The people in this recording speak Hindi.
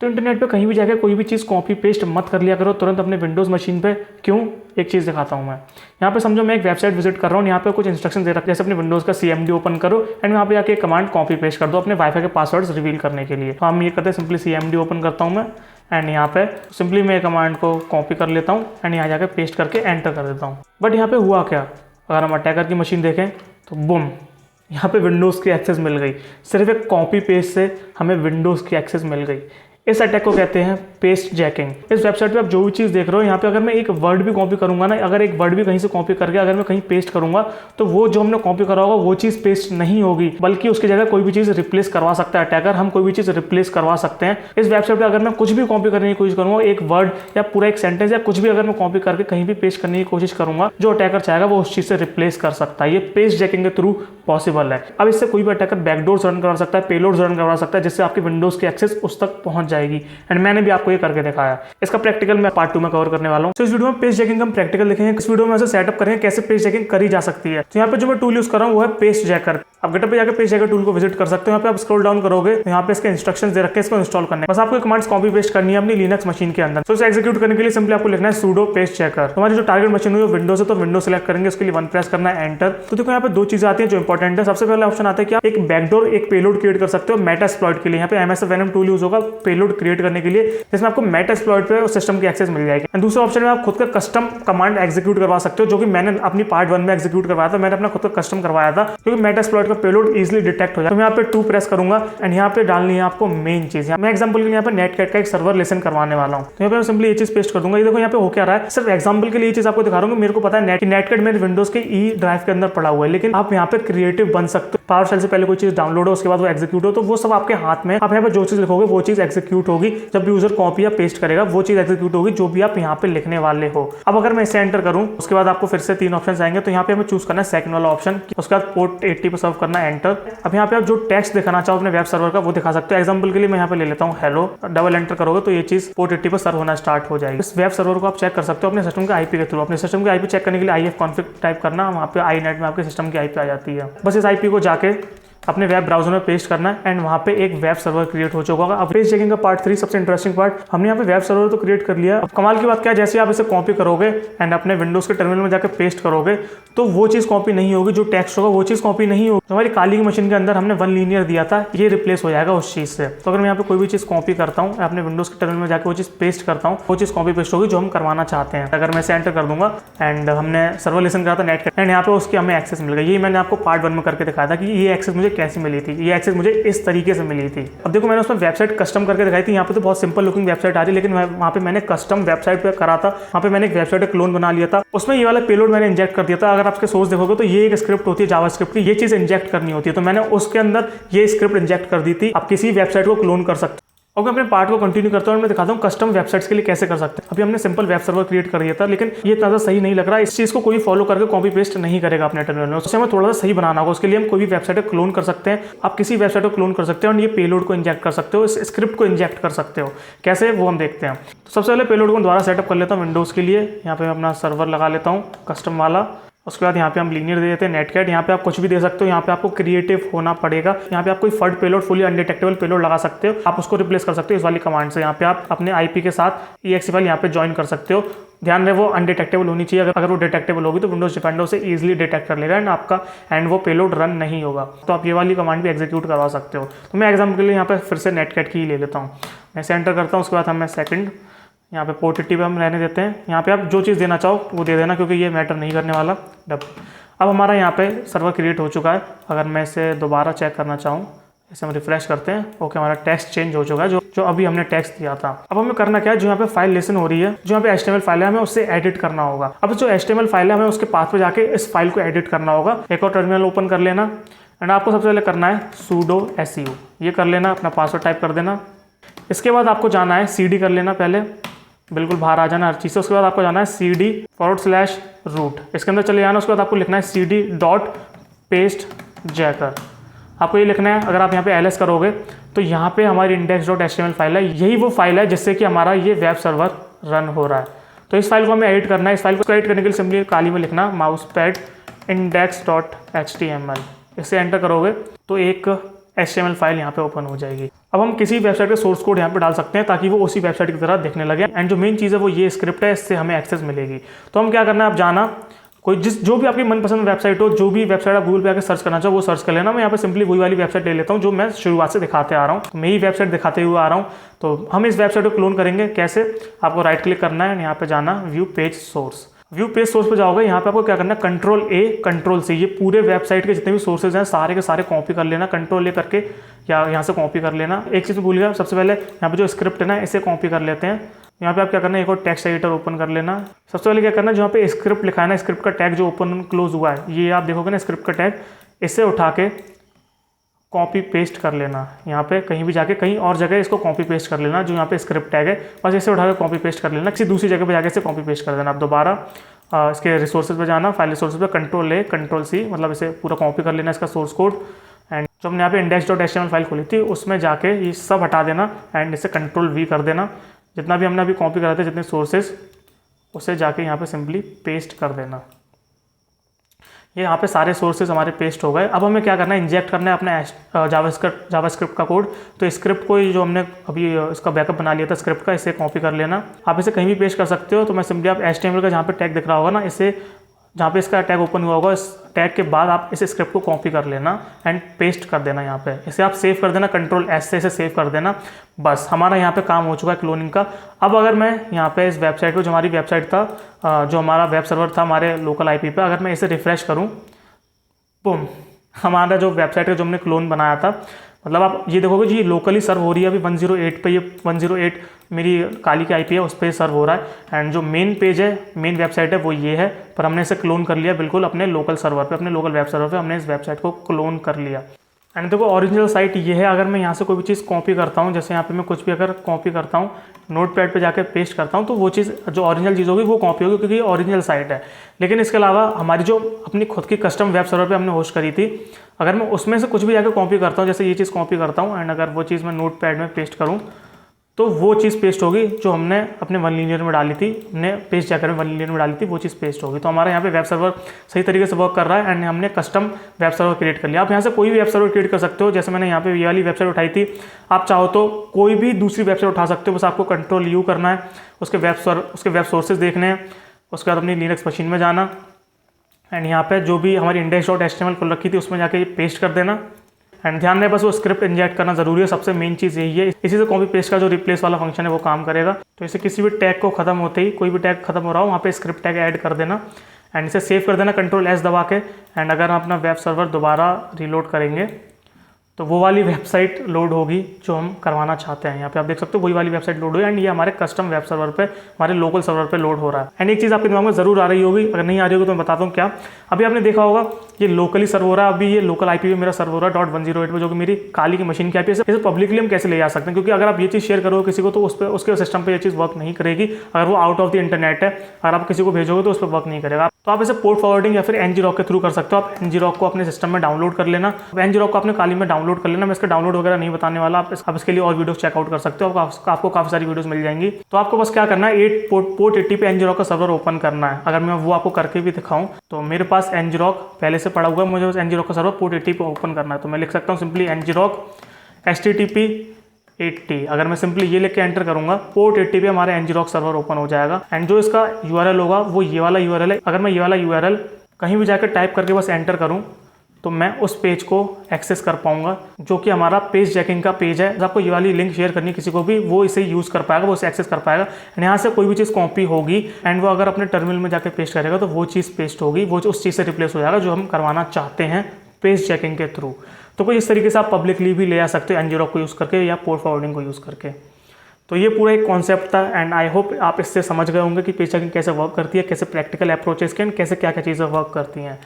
तो इंटरनेट पे कहीं भी जाकर कोई भी चीज़ कॉपी पेस्ट मत कर लिया करो तुरंत अपने विंडोज़ मशीन पे। क्यों? एक चीज़ दिखाता हूँ मैं। यहाँ पे समझो मैं एक वेबसाइट विजिट कर रहा हूँ, यहाँ पे कुछ इंस्ट्रक्शन दे रखा है, जैसे अपने विंडोज़ का CMD ओपन करो एंड यहाँ पे जाके कमांड कॉपी पेस्ट कर दो अपने वाईफाई के पासवर्ड्स रिवील करने के लिए। तो हम ये करते हैं, सिंपली CMD ओपन करता हूँ मैं एंड यहाँ पे सिंपली मैं कमांड को कॉपी कर लेता हूँ एंड यहाँ जाकर पेस्ट करके एंटर कर देता हूँ। बट यहाँ पे हुआ क्या, अगर हम अटैकर की मशीन देखें तो बुम, यहाँ पे विंडोज़ की एक्सेस मिल गई। सिर्फ एक कॉपी पेस्ट से हमें विंडोज़ की एक्सेस मिल गई। इस अटैक को कहते हैं पेस्ट जैकिंग। इस वेबसाइट पे आप जो भी चीज़ देख रहे हो, यहाँ पे अगर मैं एक वर्ड भी कॉपी करूंगा ना, अगर एक वर्ड भी कहीं से कॉपी करके अगर मैं कहीं पेस्ट करूंगा तो वो जो हमने कॉपी करा होगा वो चीज़ पेस्ट नहीं होगी, बल्कि उसकी जगह कोई भी चीज़ रिप्लेस करवा सकता है अटैकर। हम कोई भी चीज़ रिप्लेस करवा सकते हैं। इस वेबसाइट पर अगर मैं कुछ भी कॉपी करने की कोशिश करूँगा, एक वर्ड या पूरा एक सेंटेंस या कुछ भी अगर मैं कॉपी करके कहीं भी पेस्ट करने की कोशिश करूंगा, जो अटैकर चाहेगा वो उस चीज़ से रिप्लेस कर सकता है। ये पेस्ट जैकिंग के थ्रू पॉसिबल है। अब इससे कोई भी अटैकर बैकडोर्स रन करवा सकता है, पेलोड्स रन करवा सकता है, जिससे आपकी विंडोज़ की एक्सेस उस तक पहुंच जाएगी। एंड मैंने भी आपको ये करके दिखाया। इसका प्रैक्टिकल मैं पार्ट 2 में कवर करने वाला हूँ। तो इस वीडियो में पेस्ट जैकिंग हम प्रैक्टिकल देखेंगे। इस वीडियो में ऐसे सेटअप करेंगे कैसे पेस्ट जैकिंग करी जा सकती है। तो यहाँ पे जो मैं टूल यूज कर रहा हूँ वो है पेस्ट जैकर। आप गिटहब पे जाकर पेस्ट जैकर टूल को विजिट कर सकते हो। यहाँ पे आप स्क्रॉल डाउन करोगे तो यहाँ पे इसके इंस्ट्रक्शंस दे रखे हैं, इसको इंस्टॉल करने। बस आपको कमांड्स कॉपी पेस्ट करनी है अपनी लिनक्स मशीन के अंदर। तो इसे एग्जीक्यूट करने के लिए सिंपली आपको लिखना है sudo पेस्ट जैकर। हमारी जो टारगेट मशीन हुई वो विंडोज है, तो विंडोज सेलेक्ट करेंगे, उसके लिए 1 प्रेस करना है, एंटर। तो देखो यहाँ पे दो चीजें आती है जो इंपॉर्टेंट है। सबसे पहले ऑप्शन आता है कि आप एक बैकडोर, एक पेलोड क्रिएट कर सकते हो मेटास्प्लॉइट के लिए। यहाँ पे MSF Venom टूल यूज होगा पेलोड क्रिएट करने के लिए, जिसमें आपको मेटास्प्लॉइट पे सिस्टम की एक्सेस मिल जाएगी। एंड दूसरे ऑप्शन में आप खुद का कस्टम कमांड एग्जीक्यूट करवा सकते हो, जो कि मैंने अपनी पार्ट 1 में एग्जीक्यूट करवाया था। मैंने अपना खुद का कस्टम करवाया था, क्योंकि मेटास्प्लॉइट का पेलोड इजीली डिटेक्ट हो जाए। तो मैं यहाँ पे 2 प्रेस करूंगा एंड यहाँ पे डालनी है आपको मेन चीज। मैं एग्जांपल के लिए यहाँ पे नेटकैट का एक सर्वर लेसन करवाने वाला हूँ। तो यहाँ पे मैं सिंपली ये चीज पेस्ट कर दूंगा। ये देखो यहाँ पे हो क्या रहा है, सिर्फ एग्जांपल के लिए ये चीज आपको दिखा रहा हूँ। मेरे को पता है नेटकैट मेरे विंडोज के ई ड्राइव के अंदर पड़ा हुआ है, लेकिन आप यहाँ पे क्रिएटिव बन सकते हो। पावर शेल से पहले कोई चीज डाउनलोड हो, उसके बाद वो एग्जीक्यूट हो, तो वो सब आपके हाथ में। आप यहाँ पे जो चीज लिखोगे वो चीज एग्जीक्यूट होगी। जब भी यूजर कॉपी या पेस्ट करेगा वो चीज एग्जीक्यूट होगी जो भी आप यहाँ पे लिखने वाले हो। अब अगर मैं इसे एंटर करूँ, उसके बाद आपको फिर से 3 ऑप्शन आएंगे। तो यहाँ पे हमें चूज करना है सेकंड वाला ऑप्शन, उसके बाद पोर्ट 80 पे सर्व करना है, एंटर। अब यहाँ पे आप जो टेक्स्ट दिखाना चाहो अपने वेब सर्वर का वो दिखा सकते हो। एग्जांपल के लिए मैं यहाँ पे ले लेता हूँ हेलो, डबल एंटर करोगे तो ये चीज पोर्ट 80 पे सर्व होना स्टार्ट हो जाएगी। इस वेब सर्वर को आप चेक कर सकते हो अपने सिस्टम के आईपी के थ्रू। अपने सिस्टम के आईपी चेक करने के लिए ifconfig टाइप करना, वहाँ पे iNet में आपके सिस्टम की आईपी आ जाती है। बस इस आईपी को जाके अपने वेब ब्राउजर में पेस्ट करना है एंड वहाँ पे एक वेब सर्वर क्रिएट हो चुका होगा। अब पेस्ट चेकिंग का पार्ट 3 सबसे इंटरेस्टिंग पार्ट, हमने यहाँ पे वेब सर्वर तो क्रिएट कर लिया। अब कमाल की बात क्या है, जैसे आप इसे कॉपी करोगे एंड अपने विंडोज के टर्मिनल में जाकर पेस्ट करोगे तो वो चीज़ कॉपी नहीं होगी, जो टेक्स्ट होगा वो चीज़ कॉपी नहीं होगी। हमारी काली की मशीन के अंदर हमने 1 लीनियर दिया था, ये रिप्लेस हो जाएगा उस चीज़ से। तो अगर मैं यहाँ पे कोई भी चीज़ कॉपी करता हूँ, अपने विंडोज के टर्मिनल में जाकर वो चीज़ पेस्ट करता हूँ, वो चीज़ कॉपी पेस्ट होगी जो हम करवाना चाहते हैं। अगर मैं इसे एंटर कर दूंगा एंड हमने सर्वर लिसन करा था नेटकैट एंड यहाँ पे उसकी हमें एक्सेस मिल गई। ये मैंने आपको पार्ट 1 में करके दिखाया था कि ये एक्सेस मुझे कैसे मिली थी। ये एक्सेस मुझे इस तरीके से मिली थी। अब देखो मैंने उसमें वेबसाइट कस्टम करके दिखाई थी। यहाँ पे तो बहुत सिंपल लुकिंग वेबसाइट आ रही है, लेकिन वहाँ पे मैंने कस्टम वेबसाइट पे करा था। वहाँ पे मैंने एक वेबसाइट का क्लोन बना लिया था, उसमें ये वाला पेलोड मैंने इंजेक्ट कर दिया था। अगर आपके सोर्स देखोगे तो ये एक स्क्रिप्ट होती है जावास्क्रिप्ट की, ये चीज इंजेक्ट करनी होती है, तो मैंने उसके अंदर ये स्क्रिप्ट इंजेक्ट कर दी थी। आप किसी वेबसाइट को क्लोन कर सकते हो। ओके, अपने पार्ट को कंटिन्यू करता हूँ, मैं दिखाता हूँ कस्टम वेबसाइट्स के लिए कैसे कर सकते हैं। अभी हमने सिंपल वेब सर्वर क्रिएट कर दिया था, लेकिन ये इतना सही नहीं लग रहा। इस चीज़ को कोई फॉलो करके कॉपी पेस्ट नहीं करेगा अपने टर्मिनल में, उससे हमें थोड़ा सा सही बनाना होगा। उसके लिए हम कोई भी वेबसाइट को क्लोन कर सकते हैं। आप किसी वेबसाइट को क्लोन कर सकते हो और ये पेलोड को इंजेक्ट कर सकते हो, इस स्क्रिप्ट को इंजेक्ट कर सकते हो। कैसे, वो हम देखते हैं। तो सबसे पहले पेलोड को दोबारा सेटअप कर लेता हूँ विंडोज़ के लिए। यहाँ पे मैं अपना सर्वर लगा लेता हूँ कस्टम वाला। उसके बाद यहाँ पे हम लीनियर दे देते हैं नेटकैट। यहाँ पे आप कुछ भी दे सकते हो, यहाँ पे आपको क्रिएटिव होना पड़ेगा। यहाँ पे आप कोई फर्ड पेलोड, फुली अनडिटेक्टेबल पेलोड लगा सकते हो, आप उसको रिप्लेस कर सकते हो इस वाली कमांड से। यहाँ पे आप अपने आईपी के साथ exe फाइल यहाँ पे ज्वाइन कर सकते हो। ध्यान रहे वो अनडिटेक्टेबल होनी चाहिए। अगर वो डिटेक्टेबल होगी तो विंडोज डिफेंडर से इजीली डिटेक्ट कर लेगा एंड वो पेलोड रन नहीं होगा। तो आप ये वाली कमांड भी एग्जीक्यूट करवा सकते हो। तो मैं एग्जाम्पल के लिए यहाँ पे फिर से नेटकैट की ही ले लेता हूँ। मैं इसे एंटर करता हूँ, उसके बाद मैं सेकंड यहाँ पे पोर्ट 80 पे हम रहने देते हैं। यहाँ पे आप जो चीज़ देना चाहो वो दे देना, क्योंकि ये मैटर नहीं करने वाला। अब हमारा यहाँ पे सर्वर क्रिएट हो चुका है। अगर मैं इसे दोबारा चेक करना चाहूँ, इसे हम रिफ्रेश करते हैं। ओके, हमारा टेक्स्ट चेंज हो चुका है, जो अभी हमने टेक्स्ट दिया था। अब हमें करना क्या है, जो यहाँ पे फाइल लिसन हो रही है, जो यहाँ पे HTML फाइल है, हमें उससे एडिट करना होगा। अब जो HTML फाइल है, हमें उसके पाथ पे जाके इस फाइल को एडिट करना होगा। एक और टर्मिनल ओपन कर लेना एंड आपको सबसे पहले करना है sudo su, ये कर लेना, अपना पासवर्ड टाइप कर देना। इसके बाद आपको जाना है CD कर लेना, पहले बिल्कुल बाहर आ जाना हर चीज़ से। उसके बाद आपको जाना है CD/root, इसके अंदर चले जाना। उसके बाद आपको लिखना है cd.pastejäcker, आपको ये लिखना है। अगर आप यहाँ पे ls करोगे तो यहाँ पे हमारी index.html फाइल है, यही वो फाइल है जिससे कि हमारा ये वेब सर्वर रन हो रहा है। तो इस फाइल को हमें एडिट करना है। इस फाइल को एडिट करने के लिए सिंपली काली में लिखना mousepad index.html, इसे एंटर करोगे तो एक HTML फाइल यहाँ पे ओपन हो जाएगी। अब हम किसी वेबसाइट का सोर्स कोड यहाँ पे डाल सकते हैं ताकि वो उसी वेबसाइट की तरह दिखने लगे। एंड जो मेन चीज़ है वो ये स्क्रिप्ट है, इससे हमें एक्सेस मिलेगी। तो हम क्या करना है, आप जाना कोई जो भी आपकी मनपसंद वेबसाइट हो, जो भी वेबसाइट आप गूगल पे आकर सर्च करना चाहो वो सर्च कर लेना। मैं यहाँ पे सिंपली वही वाली वेबसाइट ले लेता हूँ जो मैं शुरुआत से दिखाते आ रहा हूँ। तो मैं ही वेबसाइट दिखाते हुए आ रहा हूँ। तो हम इस वेबसाइट को क्लोन करेंगे कैसे, आपको राइट क्लिक करना है, यहाँ पे जाना view page source. View page source पे जाओगे, यहाँ पे आपको क्या करना है, Ctrl+A Ctrl+C, ये पूरे वेबसाइट के जितने भी सोर्सेज हैं सारे के सारे कॉपी कर लेना। Ctrl+A करके या यहाँ से कॉपी कर लेना। एक चीज़ भूल गया, सबसे पहले यहाँ पे जो स्क्रिप्ट है ना इसे कॉपी कर लेते हैं। यहाँ पे आप क्या करना है, एक और टेक्स्ट एडिटर ओपन कर लेना। सबसे पहले क्या करना है, जहाँ पे स्क्रिप्ट लिखा है ना, स्क्रिप्ट का टैग जो ओपन क्लोज हुआ है, ये आप देखोगे ना स्क्रिप्ट का टैग, इसे उठा के कॉपी पेस्ट कर लेना। यहाँ पे कहीं भी जाके कहीं और जगह इसको कॉपी पेस्ट कर लेना, जो यहाँ पे स्क्रिप्ट टैग है बस इसे उठा के कॉपी पेस्ट कर लेना। किसी दूसरी जगह पे जाके इसे कॉपी पेस्ट कर देना। आप दोबारा इसके रिसोर्सेज पे जाना, फाइल रिसोर्सेज पे Ctrl+A Ctrl+C, मतलब इसे पूरा कॉपी कर लेना इसका सोर्स कोड। एंड जो हमने यहाँ पे index.html फाइल खोली थी उसमें जाके ये सब हटा देना एंड इसे Ctrl+V कर देना। जितना भी हमने अभी कॉपी करा था, जितने सोर्सेज, उसे जाके यहाँ पे सिंपली पेस्ट कर देना। ये यहाँ पे सारे सोर्सेज हमारे पेस्ट हो गए। अब हमें क्या करना है, इंजेक्ट करना है अपना जावास्क्रिप्ट का कोड। तो स्क्रिप्ट को जो हमने अभी इसका बैकअप बना लिया था स्क्रिप्ट का, इसे कॉपी कर लेना। आप इसे कहीं भी पेस्ट कर सकते हो। तो मैं सिंपली आप HTML का जहाँ पे टैग दिख रहा होगा ना, इसे जहाँ पे इसका टैग ओपन हुआ होगा, इस टैग के बाद आप इस स्क्रिप्ट को कॉपी कर लेना एंड पेस्ट कर देना यहाँ पे। इसे आप सेव कर देना, Ctrl+S से इसे सेव कर देना। बस हमारा यहाँ पे काम हो चुका है क्लोनिंग का। अब अगर मैं यहाँ पे इस वेबसाइट को, जो हमारी वेबसाइट था, जो हमारा वेब सर्वर था हमारे लोकल IP पे, अगर मैं इसे रिफ्रेश करूँ, बूम, हमारा जो वेबसाइट का जो हमने क्लोन बनाया था, मतलब आप ये देखोगे जी लोकली सर्व हो रही है अभी 108 पे। ये 108 मेरी काली की IP है, उस पर सर्व हो रहा है। एंड जो मेन पेज है, मेन वेबसाइट है, वो ये है। पर हमने इसे क्लोन कर लिया बिल्कुल अपने लोकल सर्वर पे, अपने लोकल वेब सर्वर पे हमने इस वेबसाइट को क्लोन कर लिया। एंड देखो ओरिजिनल साइट ये है। अगर मैं यहाँ से कोई भी चीज़ कॉपी करता हूँ, जैसे यहाँ पे मैं कुछ भी अगर कॉपी करता हूँ, नोटपैड पे जाके पेस्ट करता हूँ, तो वो चीज़ जो ओरिजिनल चीज़ होगी वो कॉपी होगी, क्योंकि ये ओरिजिनल साइट है। लेकिन इसके अलावा हमारी जो अपनी खुद की कस्टम वेब सर्वर पे हमने होस्ट करी थी, अगर मैं उसमें से कुछ भी जाकर कॉपी करता हूँ, जैसे ये चीज़ कॉपी करता हूँ एंड अगर वो चीज़ मैं नोटपैड में पेस्ट करूँ, तो वो चीज़ पेस्ट होगी जो हमने अपने OneLiner में डाली थी, हमने पेस्ट जाकर OneLiner में डाली थी, वो चीज़ पेस्ट होगी। तो हमारा यहाँ पे वेब सर्वर सही तरीके से वर्क कर रहा है एंड हमने कस्टम वेब सर्वर क्रिएट कर लिया। आप यहाँ से कोई भी वेब सर्वर क्रिएट कर सकते हो। जैसे मैंने यहाँ पे ये वाली वेबसाइट उठाई थी, आप चाहो तो कोई भी दूसरी वेबसाइट उठा सकते हो। बस आपको Ctrl+U करना है, उसके वेब सोर्सेज देखने हैं, उसके बाद अपनी लिनक्स मशीन में जाना एंड यहाँ पे जो भी हमारी index.html खुल रखी थी उसमें जाके ये पेस्ट कर देना। एंड ध्यान रहे बस वो स्क्रिप्ट इंजेक्ट करना जरूरी है, सबसे मेन चीज़ यही है। इसी से कॉपी पेस्ट का जो रिप्लेस वाला फंक्शन है वो काम करेगा। तो इसे किसी भी टैग को खत्म होते ही, कोई भी टैग खत्म हो रहा हो, वहाँ पे स्क्रिप्ट टैग ऐड कर देना एंड इसे सेव कर देना Ctrl+S दबा के। एंड अगर हम अपना वेब सर्वर दोबारा रीलोड करेंगे तो वो वाली वेबसाइट लोड होगी जो हम करवाना चाहते हैं। यहाँ पे आप देख सकते हो वही वाली वेबसाइट लोड हुई एंड ये हमारे कस्टम वेब सर्वर पे, हमारे लोकल सर्वर पे लोड हो रहा है। एंड एक चीज़ आपके दिमाग में जरूर आ रही होगी, अगर नहीं आ रही होगी तो मैं बताता हूँ क्या। अभी आपने देखा होगा ये लोकली सर्व हो रहा है, अभी ये लोकल IP पे मेरा सर्व हो रहा है .108 पे, जो कि मेरी काली की मशीन की IP है। इसे पब्लिकली हम कैसे ले जा सकते हैं, क्योंकि अगर आप ये चीज़ शेयर करोगे किसी को तो उस पर, उसके सिस्टम पर ये चीज़ वर्क नहीं करेगी। अगर वो आउट ऑफ द इंटरनेट है, अगर आप किसी को भेजोगे तो उस पर वर्क नहीं करेगा। तो आप इसे पोर्ट फॉरवर्डिंग या फिर ngrok के थ्रू कर सकते हो। आप ngrok को अपने सिस्टम में डाउनलोड कर लेना, ngrok को अपने काली में डाउनलोड कर लेना। मैं इसका डाउनलोड वगैरह नहीं बताने वाला, आप इसके लिए और वीडियोस चेकआउट कर सकते हो, आपको काफ़ी सारी वीडियोस मिल जाएंगी। तो आपको बस क्या करना है, पोर्ट 80 पे ngrok का सर्वर ओपन करना है। अगर मैं वो आपको करके भी दिखाऊं तो मेरे पास ngrok पहले से पड़ा हुआ है, मुझे बस ngrok का सर्वर पोर्ट 80 पे ओपन करना है। तो मैं लिख सकता हूँ सिंपली ngrok http 80। अगर मैं सिंपली ये लिख के एंटर करूंगा, पोर्ट 80 पे हमारे ngrok सर्वर ओपन हो जाएगा। एंड जो इसका URL होगा वो ये वाला URL है। अगर मैं ये वाला URL कहीं भी जाकर टाइप करके बस एंटर करूं तो मैं उस पेज को एक्सेस कर पाऊंगा, जो कि हमारा पेज चेकिंग का पेज है। आपको ये वाली लिंक शेयर करनी किसी को भी, वो इसे यूज़ कर पाएगा, वो इसे एक्सेस कर पाएगा। यहाँ से कोई भी चीज़ कॉपी होगी एंड वो अगर अपने टर्मिनल में जाकर पेस्ट करेगा तो वो चीज़ पेस्ट होगी, वो उस चीज़ से रिप्लेस हो जाएगा जो हम करवाना चाहते हैं पेज चेकिंग के थ्रू। तो कोई इस तरीके से आप पब्लिकली भी ले आ सकते हो ngrok को यूज़ करके या पोर्ट फॉरवर्डिंग को यूज़ करके। तो ये पूरा एक कॉन्सेप्ट था एंड आई होप आप इससे समझ गए होंगे कि पेज चेकिंग कैसे वर्क करती है, कैसे प्रैक्टिकल अप्रोचेस के, कैसे क्या क्या चीज़ें वर्क करती हैं।